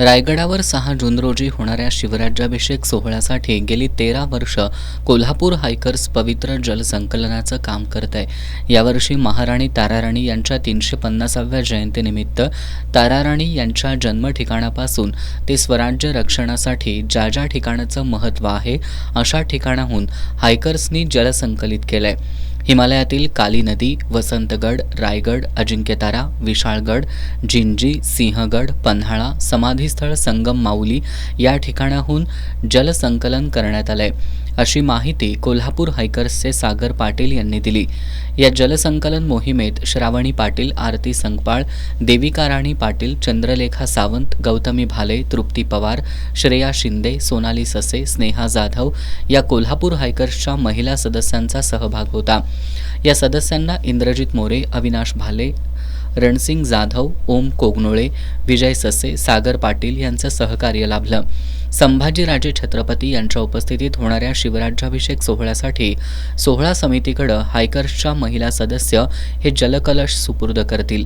रायगडावर 6 जून रोजी होणाऱ्या शिवराज्याभिषेक सोहळ्यासाठी गेली 13 वर्ष कोल्हापूर हायकर्स पवित्र जलसंकलनाचं काम करत आहे। यावर्षी महाराणी ताराराणी यांच्या 350व्या जयंतीनिमित्त ताराराणी यांच्या जन्म ठिकाणापासून ते स्वराज्य रक्षणासाठी ज्या ज्या ठिकाणाचं महत्त्व आहे अशा ठिकाणाहून हायकर्सनी जलसंकलित केलंय। हिमालयातील काली नदी, वसंतगड, रायगड, अजिंक्यतारा, विशाळगड, जिंजी, सिंहगड, पन्हाळा, समाधीस्थळ संगम माऊली या ठिकाणाहून जलसंकलन करण्यात आलंय, अशी माहिती कोल्हापूर हायकर्सचे सागर पाटील यांनी दिली। या जलसंकलन मोहिमेत श्रावणी पाटील, आरती संकपाळ, देविका राणी पाटील, चंद्रलेखा सावंत, गौतमी भाले, तृप्ती पवार, श्रेया शिंदे, सोनाली ससे, स्नेहा जाधव या कोल्हापूर हायकर्सच्या महिला सदस्यांचा सहभाग होता। या सदस्यांना इंद्रजित मोरे, अविनाश भाले, रणसिंग जाधव, ओम कोगनोळे, विजय ससे, सागर पाटील यांचं सहकार्य लाभलं। संभाजीराजे छत्रपती यांच्या उपस्थितीत होणाऱ्या शिवराज्याभिषेक सोहळ्यासाठी सोहळा समितीकडे हायकर्सच्या महिला सदस्य हे जलकलश सुपूर्द करतील।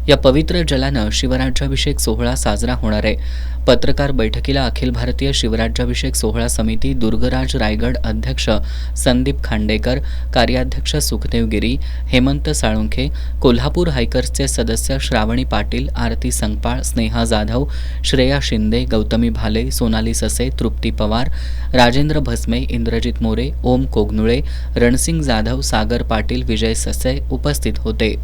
या पवित्र जलानं शिवराज्याभिषेक सोहळा साजरा होणार आहे। पत्रकार बैठकीला अखिल भारतीय शिवराज्याभिषेक सोहळा समिती दुर्गराज रायगड अध्यक्ष संदीप खांडेकर, कार्याध्यक्ष सुखदेव गिरी, हेमंत साळुंखे, कोल्हापूर हायकर्सचे सदस्य श्रावणी पाटील, आरती संकपाळ, स्नेहा जाधव, श्रेया शिंदे, गौतमी भाले, सोनाली ससे, तृप्ती पवार, राजेंद्र भस्मे, इंद्रजित मोरे, ओम कोगनुळे, रणसिंग जाधव, सागर पाटील, विजय ससे उपस्थित होते।